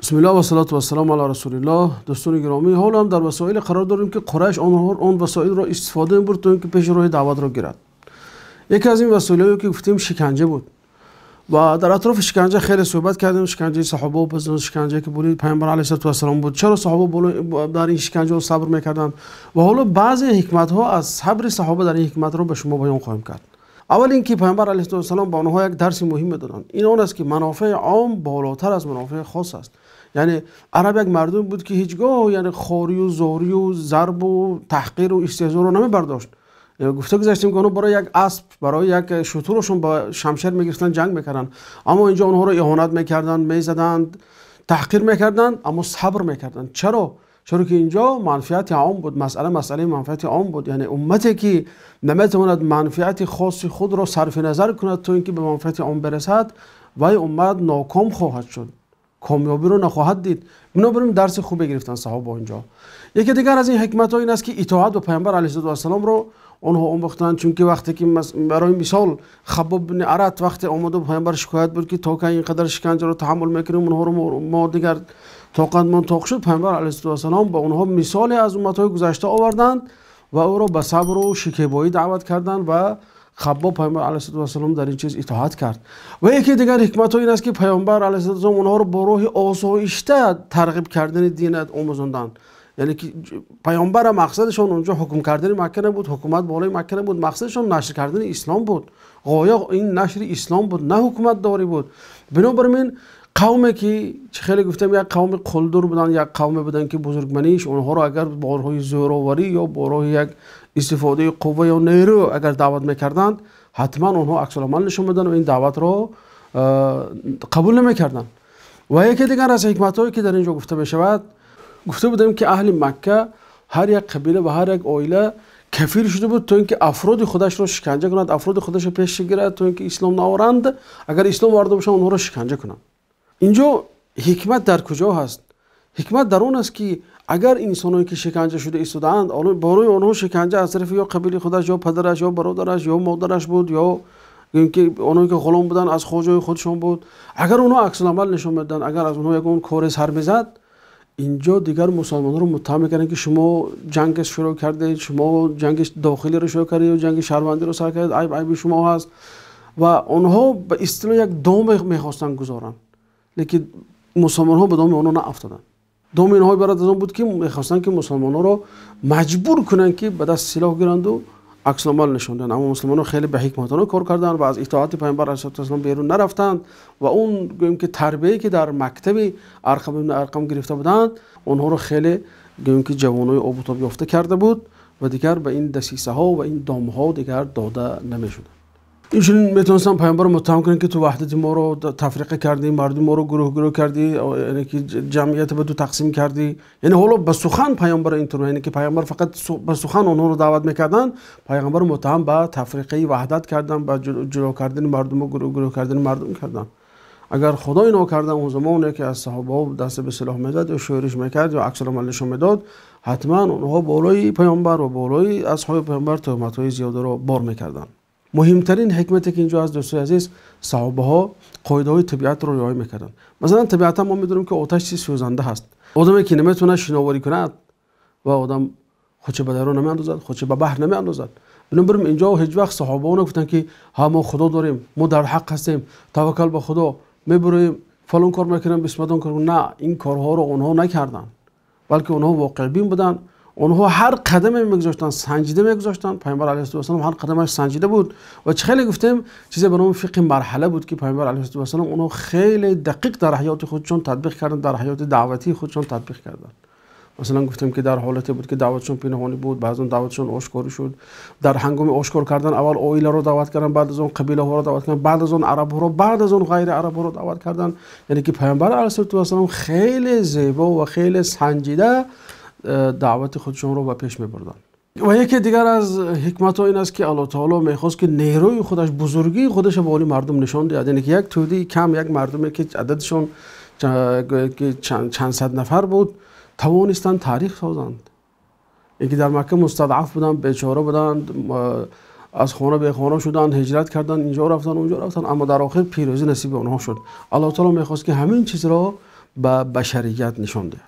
بسم الله و صلات و سلام علی رسول الله. دوستان گرامی، حال هم در وسایل قرار داریم که قریش آن وسایل را استفاده برد تا اینکه پیش راه دعوت را گیرد. یکی از این وسایلی که گفتیم شکنجه بود و در اطراف شکنجه خیلی صحبت کردیم. شکنجه صحابه و پس شکنجه که بود پیامبر علیه السلام بود. چرا صحابه در این شکنجه صبر میکردند و حالا بعضی حکمت ها از صبر صحابه در این حکمت رو به شما بیان خواهیم کرد. اول اینکه پیامبر علیه السلام به آنها یک درس مهم دادند. این اون است که منافع عام بالاتر از منافع خاص است. یعنی عرب یک مردم بود که هیچگاه یعنی خواری و زاری و ضرب و تحقیر و استهزا رو نمیبرداشت. گفته گذاشتیم که اونها برای یک اسب، برای یک شترشون با شمشیر میگرفتن جنگ میکردن، اما اینجا اونها رو اهانت میکردن، میزدند، تحقیر میکردن، اما صبر میکردن. چرا که اینجا منفعت عام بود. مسئله منفعت عام بود. یعنی امتی که نمیتواند منفعت خاص خود را صرف نظر کند تا اینکه به منفعت عام برسد، وای امت ناکام خواهد شد، کامیابی رو نخواهد دید. بنابراین درس خوب گرفتن صحابه اینجا. یکی دیگر از این حکمت ها این است که اطاعت به پیامبر علیه السلام رو اونها آموختند. چون که وقتی که برای مثال خباب بن ارت وقتی آمد و پیامبر شکایت بود که تا که اینقدر شکنجه رو تحمل میکنیم اونها رو ما دیگر طاقت منطاق شد، پیامبر علیه السلام با اونها مثال از امتهای گذشته آوردند و او را به صبر و شکیبایی دعوت کردند و خباب پیامبر علیه السلام در این چیز اطاعت کرد. و یکی دیگر حکمت این است که پیامبر علیه السلام اونها رو با راه آسایشته ترغیب کردن دین آموزاندند. یعنی که پیامبر مقصدشون اونجا حکم کردن مکه نبود، حکومت بالای مکه نبود، مقصدشون نشر کردن اسلام بود. غایه این نشر اسلام بود، نه حکومت داری بود. بنابراین قومی که خیلی گفتم یک قوم قلدر بودن، یک قوم بودن که بزرگمنیش اونها رو اگر با راه زوراوری یا با راه یک استفاده قوه یا نیرو اگر دعوت میکردند، حتما اونها عکس العمل نشون میدن و این دعوت رو قبول نمیکردن. و یکی دیگر از حکمتایی که در اینجا گفته میشود، گفته بودیم که اهل مکه هر یک قبیله و هر یک عائله کفیل شده بود تا اینکه افراد خودش رو شکنجه کند، افراد خودش رو پیش گیرد تا اینکه اسلام نآورند، اگر اسلام وارد بشن اونها رو شکنجه کنند. اینجا حکمت در کجا هست؟ حکمت در اون است که اگر انسانایی که شکنجه شده ایستادند برای اونها شکنجه از طرف یا قبیله خودش یا پدرش یا برادرش یا مادرش بود یا اینکه اونایی که غلام بودن از خوجای خودشون بود، اگر اونها عکس العمل نشون میدن، اگر از اونها یکون کار سر میزد، اینجا دیگر مسلمان‌ها رو متهم میکنن که شما جنگ شروع کردید، شما جنگ داخلی رو شروع کردید و جنگ شهروندی رو سر کردید، عیب شما هست. و اونها به اصطلاح یک دام میخواستن گذارن، لیکن مسلمان‌ها به دام اونها نافتادن. دام اینها برای از اون بود که میخواستن که مسلمان‌ها رو مجبور کنن که به دست سلاح گیرند و عکس العمل نشون دادن. اما مسلمان‌ها خیلی به حکمتانه کار کردن و از اطاعت پیامبر علیه السلام بیرون نرفتند و اون گویم که تربیتی که در مکتب ارقم ابن ارقم گرفته بودند اونها رو خیلی گویم که جوانای آبوتاب یافته کرده بود و دیگر به این دسیسه ها و این دام ها دیگر داده نمیشد. اینجوری میتونستن پیامبر رو متهم کنن که تو وحدت ما رو تفریقه کردی، مردم ما رو گروه کردی، یعنی که جمعیت به دو تقسیم کردی. یعنی حالا به سخن پیامبر اینطور، یعنی که پیامبر فقط به سخن اونها رو دعوت میکردن، پیامبر رو متهم به تفریقه وحدت کردن، به جدا کردن مردم و گروه کردن مردم کردن. اگر خدا اینو کردن اون زمانی که از صحابه دست به سلاح میداد و شورش میکرد یا عکس العمل نشون میداد، حتما اونها بالای پیامبر و بالای اصحاب پیامبر تهمت‌های زیاد رو بار میکردن. مهمترین حکمتی که اینجا از دوستای عزیز، صحابه ها قاعده های طبیعت رو رعایت میکردن. مثلا طبیعتا ما میدونیم که آتش چیز سوزنده هست. آدمی که نمیتونه شناوری کند و آدم خودش به درون نمیاندازد، خودش به بحر نمیاندازد. بنابراین اینجا هیچ وقت صحابه ها نگفتن که ها ما خدا داریم، ما در حق هستیم، توکل به خدا، میبریم فلان کار میکنیم، بسم الله کار. نه، این کارها رو اونها نکردن، بلکه اونها واقع بین بودن. اونها هر قدمی میگذاشتن سنجیده میگذاشتن. پیامبر علیه السلام هر قدمش سنجیده بود و چه خیلی گفتیم چیزی به نام فقه مرحله بود که پیامبر علیه السلام اونها خیلی دقیق در حیات خودشون تطبیق کردن، در حیات دعوتی خودشون تطبیق کردن. مثلا گفتیم که در حالتی بود که دعوتشون پنهانی بود، بعضی دعوتشون آشکاری شد. در هنگام آشکار کردن اول عائله رو دعوت کردن، بعد از اون قبیله ها رو دعوت کردن، بعد از اون عرب ها رو، بعد از اون غیر عرب ها رو دعوت کردن. یعنی که پیامبر علیه السلام خیلی زیبا و خیلی سنجیده دعوت خودشون رو به پیش میبردن. و یکی دیگر از حکمت ها این است که الله تعالی میخواست که نیروی خودش، بزرگی خودش به اون مردم نشان دهد. یعنی که یک تودی کم، یک مردمی که عددشون چند صد نفر بود، توانستن تاریخ سازند. یکی در مکه مستضعف بودن، بیچاره بودن، از خانه به خانه شدن، هجرت کردن، اینجا رفتن اونجا رفتن، اما در آخر پیروزی نصیب اونها شد. الله تعالی میخواست که همین چیز را به بشریت نشان داد.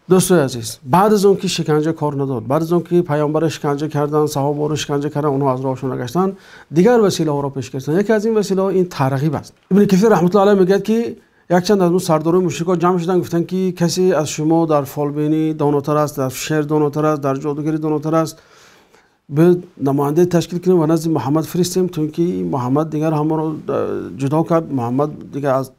دوستای عزیز، بعد از اون که شکنجه کار نداد، بعد از اون که پیامبر شکنجه کردن، صحابه رو شکنجه کردن، اونها از راهشون نگشتن، دیگر وسیله ها رو پیش گرفتن. یکی از این وسیله ها این ترغیب است. ابن کثیر رحمت الله علیه میگه که یک چند از اون سرداران مشرکا جمع شدن، گفتن که کسی از شما در فالبینی داناتر است، در شعر داناتر است، در جادوگری داناتر است، به نماینده تشکیل کنیم و نزد محمد فرستیم، چون که محمد دیگر همه رو جدا کرد. محمد دیگر از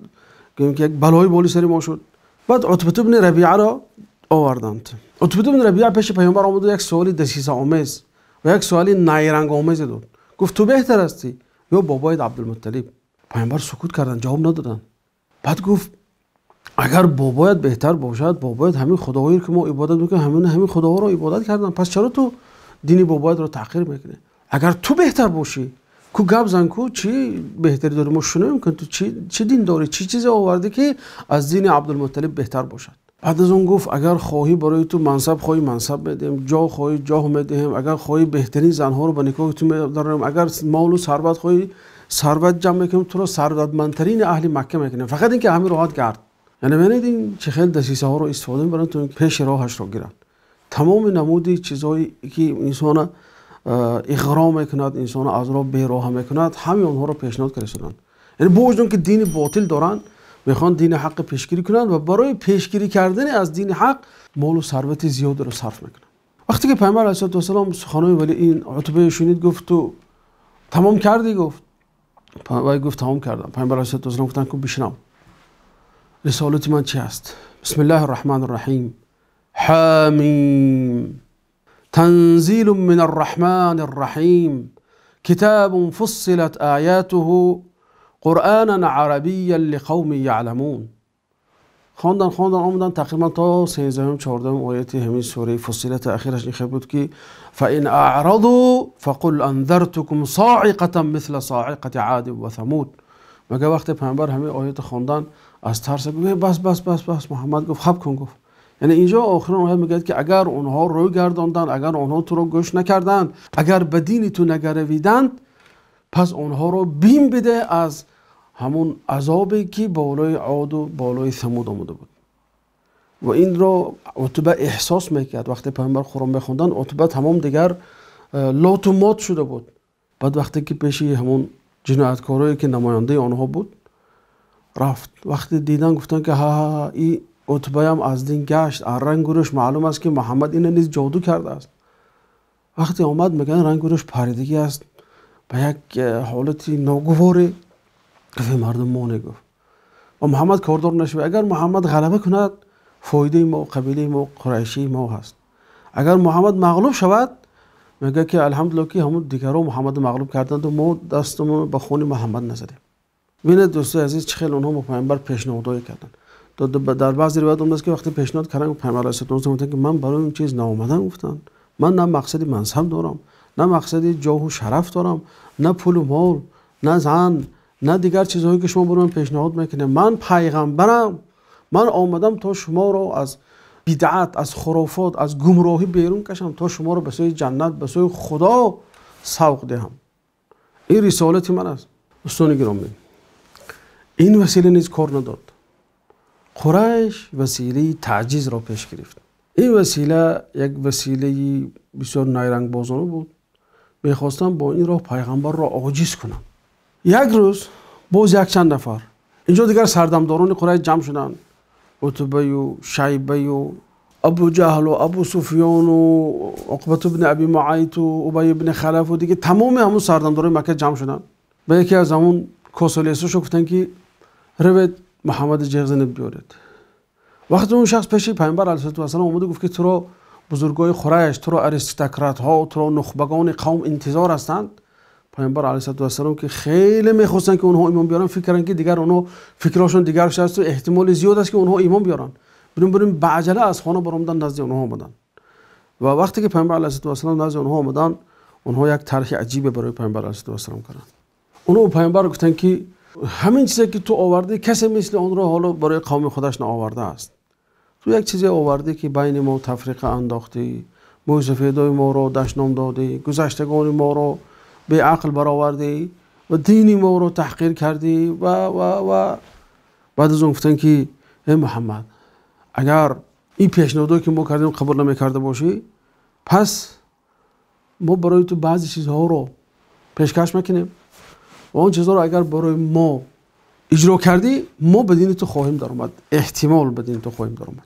که یک بلای بالی سر ما شد. بعد عتبه بن ربیعه را آوردند. عتبه بن ربیعه پیش پیامبر آمد و یک سوالی دسیسه آمیز و یک سوالی نیرنگ آمیز داد. گفت تو بهتر هستی یا بابایت عبدالمطلب؟ پیامبر سکوت کردن، جواب ندادن. بعد گفت اگر بابایت بهتر باشد، بابایت همین خداهایی که ما عبادت میکنیم همین خداها رو عبادت کردن، پس چرا تو دین بابایت رو تحقیر میکنی؟ اگر تو بهتر باشی کو گپ زن کو چی بهتری داری، ما شنویم که تو چی دین داری، چی چیزی آوردی که از دین عبدالمطلب بهتر باشد. بعد از اون گفت اگر خواهی برای تو منصب خواهی منصب میدیم، جا خواهی جا میدیم، اگر خواهی بهترین زنها رو به نکاح تو میداریم، اگر مال و ثروت خواهی ثروت جمع میکنیم، تو رو ثروتمندترین اهل مکه میکنیم. فقط اینکه همین راحت کرد. یعنی ببینید این چه خیلی دسیسه ها رو استفاده می‌کنن تو پیش راهش رو گیرن. تمام نمودی چیزایی که انسان اغرا میکند، انسان از راه بیراه میکند، همین اونها رو پیشنهاد کردن. یعنی با وجود که دین باطل دارن، میخوان دین حق پیشگیری کنند و برای پیشگیری کردن از دین حق مال و ثروت زیاد رو صرف میکنن. وقتی که پیامبر علیه السلام سخنان ولی این عتبه شنید، گفت تو تمام کردی؟ گفت و گفت تمام کردم. پیامبر علیه السلام گفتن که بشنو رسالت من چی است. بسم الله الرحمن الرحیم. حامیم تنزیل من الرحمن الرحیم کتاب فصلت آیاته قرآنا عربیا لقوم یعلمون. خواندن آمدن تقریبا تا 13 14 آیت همین سوره فصلت اخیرش این خیلی بود که فإن اعرضوا فقل انذرتكم صاعقة مثل صاعقة عاد و ثمود. مگه وقت پیامبر همین آیت خواندن از ترس گفت بس محمد گفت خب کن. گفت یعنی اینجا آخرین آیه میگه که اگر اونها روی گرداندن، اگر اونها تو رو گوش نکردند، اگر به دین تو نگرویدند، پس اونها رو بیم بده از همون عذابی که بالای عاد و بالای ثمود آمده بود. و این رو عتبه احساس میکرد. وقتی پیامبر قرآن میخوندن عتبه تمام دیگر لات و مات شده بود. بعد وقتی که پیش همون جنایتکارایی که نماینده آنها بود رفت، وقتی دیدن گفتن که ها این عتبه هم از دین گشت، رنگ و روش معلوم است که محمد این نیز جادو کرده است. وقتی آمد میگن رنگ و روش پریدگی است، به یک حالتی ناگواری گفت مردم ما نگفت و محمد کاردار نشود. اگر محمد غلبه کند فایده ما قبیله ما قریشی ما هست. اگر محمد مغلوب شود میگه که الحمدلله که همون دیگران محمد مغلوب کردند و ما دستمون به خون محمد نزدیم. ببینید دوستای عزیز چه خیلی اونها با پیامبر پیشنهادی کردن. در بعضی روایات اومده است که وقتی پیشنهاد کردن پیامبر علیه السلام گفتن که من برای این چیز ناآمدم. گفتن من نه مقصدی منصب دارم، نه مقصدی جاه و شرف دارم، نه پول و مال، نه زن، نه دیگر چیزهایی که شما برای من پیشنهاد میکنید. من پیغمبرم. من آمدم تا شما رو از بدعت، از خرافات، از گمراهی بیرون کشم، تا شما رو به سوی جنت، به سوی خدا سوق دهم. این رسالت من است. دوستان گرامی، این وسیله نیز کار نداد. قریش وسیله تعجیز را پیش گرفت. این وسیله یک وسیله بسیار نیرنگ بازانه بود. میخواستن با این راه پیغمبر را عاجز کنن. یک روز باز یک چند نفر اینجا دیگر سردمداران قریش جمع شدن، عتبه و شیبه و ابو جهل و ابو سفیان و عقبه بن ابی معیط و ابی بن خلف و دیگه تمام همون سردمداران مکه جمع شدن. به یکی از همون کاسالیسوش گفتن که روید محمد جغزنب بیارید. وقتی اون شخص پیش پیامبر علیه السلام اومد گفت که تو را بزرگای قریش، تو را اریستوکرات ها، تو را نخبگان قوم انتظار هستند. پیامبر علیه السلام که خیلی میخواستن که اونها ایمان بیارن، فکر کردن که دیگر اونها فکرشون دیگر شده است و احتمال زیاد است که اونها ایمان بیارن. بریم به عجله از خانه برآمدن نزد اونها آمدن. و وقتی که پیامبر علیه السلام نزد اونها آمدن، اونها یک طرح عجیب برای پیامبر علیه السلام کردن. اونها پیامبر گفتن که همین چیزی که تو آورده کسی مثل اون را حالا برای قوم خودش نآورده است. تو یک چیزی آورده که بین ما تفریقه انداختی، موسفیدای ما را دشنام دادی، گذشتگان ما را به عقل برآوردی و دین ما رو تحقیر کردی و بعد از اون گفتن که ای محمد اگر این پیشنهادی که ما کردیم قبول نمیکرده باشی، پس ما برای تو بعضی چیزها رو پیشکش میکنیم و اون چیزها رو اگر برای ما اجرا کردی ما به دین تو خواهیم در اومد، احتمال به دین تو خواهیم در اومد.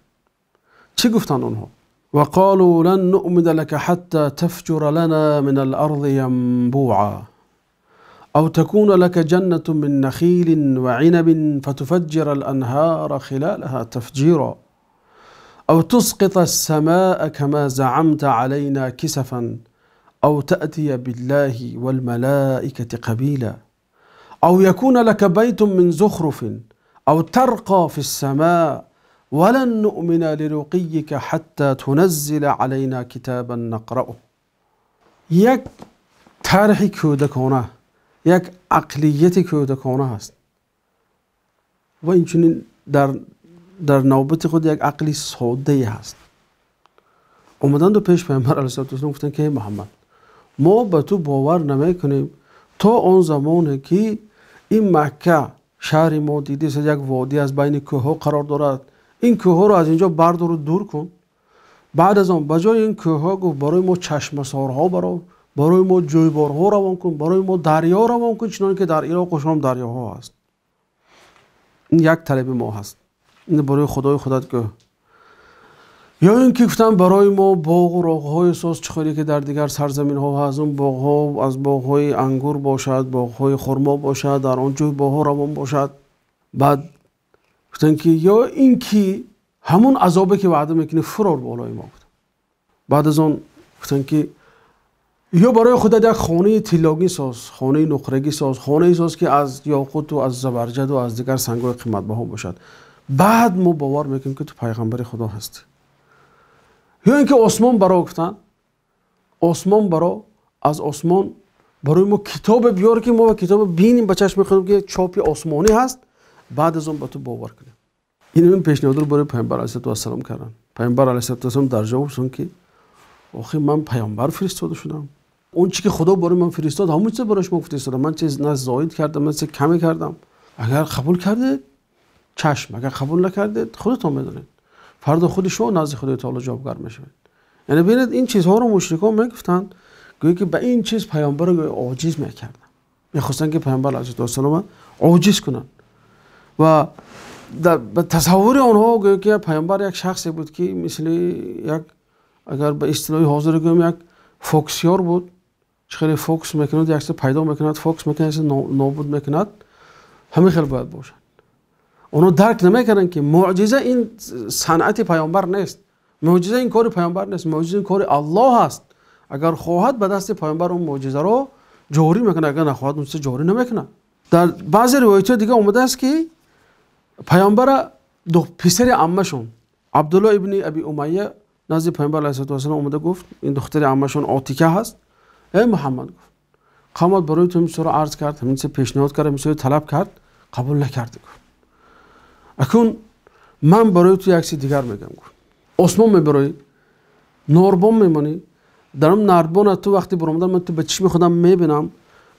چی گفتن اونها؟ وقالوا لن نؤمن لك حتى تفجر لنا من الأرض ينبوعا أو تكون لك جنة من نخيل وعنب فتفجر الأنهار خلالها تفجيرا أو تسقط السماء كما زعمت علينا كسفا أو تأتي بالله والملائكة قبيلا أو يكون لك بيت من زخرف أو ترقى في السماء ولن نؤمن لرقيك حتى تنزل علينا كتابا نقرأه. یک طرح کودکانه، یک عقلیت کودکانه هست و اینچنین در نوبت خود یک عقلی ساده هست. اومدن دو پیش پیامبر علیه السلام گفتن که محمد ما به تو باور نمیکنیم تا اون زمانی که این مکه شهر ما دیدی یک وادی از بین کوه قرار دارد، این کوه رو از اینجا بردار و دور کن. بعد از اون بجای این کوه گفت برای ما چشمسارها برای ما جویبارها روان کن، برای ما دریا روان کن چنانکه که در عراق و شام دریاها هست. این یک طلب ما هست، این برای خدای خودت که یا اینکه گفتن برای ما باغ و راغ‌های ساز چخوری که در دیگر سرزمین ها هست، اون باغ ها از باغ های انگور باشد، باغ های خرما باشد، در آن جوی باغ ها روان باشد. بعد گفتن که یا اینکه همون عذابی که وعده میکنه فرار بالای ما بود. بعد از اون گفتن که یا برای خودت یک خانه طلاگی ساز، خانه نقرگی ساز، خانه ساز که از یاقوت و از زبرجد و از دیگر سنگ‌های قیمت بها باشد. بعد ما باور میکنیم که تو پیغمبر خدا هستی. یا اینکه آسمان برا گفتن، آسمان برا از آسمان برای ما کتاب بیار که ما کتاب بینیم به چشم خودمون که چاپی آسمانی هست، بعد از اون با تو باور کنیم. این پیشنهاد رو برای پیامبر علیه السلام کردن. پیامبر علیه السلام در جواب گفتن که آخه من پیامبر فرستاده شدم، اون چی که خدا برای من فرستاد همون چیز برای شما فرستادم، من چیز نه زائد کردم نه کمی کردم. اگر قبول کردید چشم، اگر قبول نکردید خودتون میدونید، فردا خود شما نزد خدای تعالی جوابگر میشید. یعنی ببینید این چیزها رو مشرکان میگفتن گویا که به این چیز پیامبر رو عاجز میکردن، میخواستن که پیامبر علیه السلام عاجز کنن و در تصور آنها گویا که پیامبر یک شخصی بود که مثل یک، اگر به اصطلاح حاضر بگم، یک فوکسیار بود، خیلی فوکس میکند، یک چیز پیدا میکند، فوکس میکند، نابود میکند، همه خیلی باید باشن. اونا درک نمیکنن که معجزه این صنعت پیامبر نیست، معجزه این کار پیامبر نیست، معجزه این کار الله است. اگر خواهد به دست پیامبر اون معجزه رو جاری میکنه، اگر نخواهد اون چیز جاری نمیکنه. در بعضی روایت دیگه اومده است که پیامبر دو پسر عمه‌شون عبدالله ابن ابی امیه نزد پیامبر علیه السلام اومده گفت این دختر عمه‌شون عاتیکه هست. ای محمد گفت قامت برای تو میسر عرض کرد، همین چه پیشنهاد کرد، میسر طلب کرد، قبول نکرد. اکنون من برای تو یک چیز دیگر میگم. گفت آسمان میبری، ناربان میمانی، در اون نردبان تو وقتی برآمدن من تو به چشم خودم میبینم.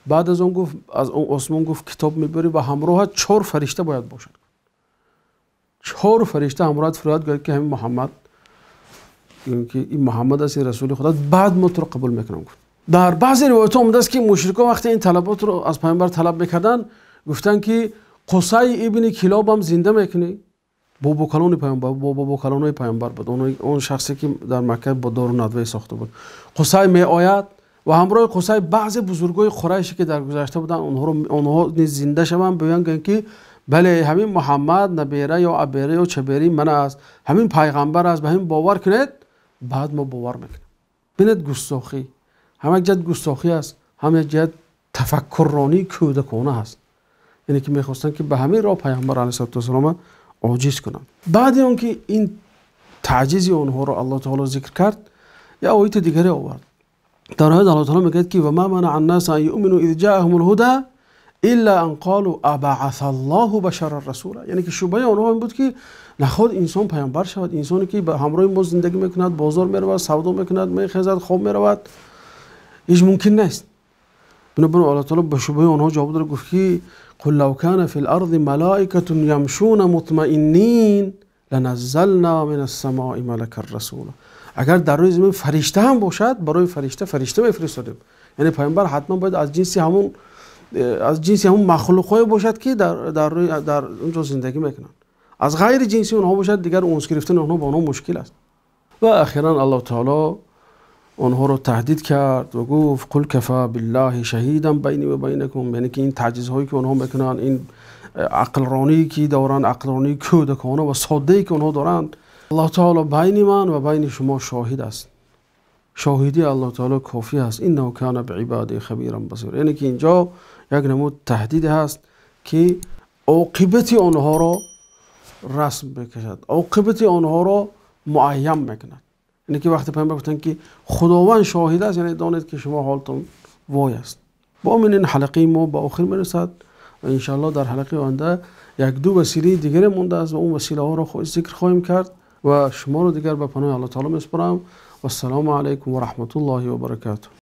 بعد از اون گفت از اون آسمان گفت کتاب میبری و همراه 4 فرشته باید باشد. 4 فرشته همراه فریاد کرد که همین محمد، که این محمد است، رسول خدا، بعد ما تو رو قبول میکنم. گفت در بعضی روایات اومده است که مشرکان وقتی این طلبات رو از پیامبر طلب میکردن گفتن که قصی ابن کلاب هم زنده میکنی. بابا کلان پیامبر، بابا کلانای پیامبر بود، اون شخصی که در مکه با دار و ندوه ساخته بود. قصی می آید و همراه قصی بعضی بزرگای قریشی که در گذشته بودن اونها زنده شوند، بگن که بله همین محمد نبیره یا ابیره یا چبیری من است، همین پیغمبر است، به همین باور کنید. بعد ما باور میکنیم. ببینید گستاخی، هم یک جهت گستاخی است، هم یک جهت تفکرانی کودکانه است. یعنی که میخواستن که به همین راه پیامبر علیه السلام عاجز کنن. بعد اون که این تعجیز اونها رو الله تعالی ذکر کرد، یا آیت دیگری آورد. در آیت الله تعالی میگه که و ما منع الناس ان یؤمنوا اذ جاءهم الهدى الا ان قالوا ابعث الله بشرا رسولا. یعنی که شبهه اونها این بود که نخواد انسان پیامبر شود، انسانی که به همراه ما زندگی میکند، بازار میرود، سودا میکند، میخزد، خواب میرود، هیچ ممکن نیست. بنابراین الله تعالی به شبهه اونها جواب داد، گفت که قل لو كان في الارض ملائكة یمشون مطمئنین لنزلنا من السماء ملکا رسولا. اگر در روی زمین فرشته هم باشد، برای فرشته میفرستادیم. یعنی پیامبر حتما باید از جنسی همون مخلوقای باشد که در اونجا زندگی میکنن. از غیر جنسی اونها باشد، دیگر اونس گرفتن اونها با اونها مشکل است. و اخیرا الله تعالی اونها رو تهدید کرد و گفت قل کفا بالله شهیدا بینی و بینکم. یعنی که این تعجیزهایی که اونها میکنن، این عقل رانی که دارن، عقل رانی کودکانه و ساده که اونها دارند، الله تعالی بین من و بین شما شاهد است. شاهدی الله تعالی کافی است. انه کان بعباده خبیرا بصیر. یعنی که اینجا یک نمود تهدید هست که عاقبت آنها را رسم بکشد، عاقبت آنها را معین میکند. یعنی که وقتی پیامبر گفتن که خداوند شاهد است، یعنی دانید که شما حالتون وای است. با این حلقه ما با آخر میرسد و انشاءالله در حلقه آینده یک دو وسیله دیگر مونده است و اون وسیله ها را ذکر خواهیم کرد و شما رو دیگر به پناه الله تعالی میسپارم. و السلام علیکم و رحمت الله و برکاته.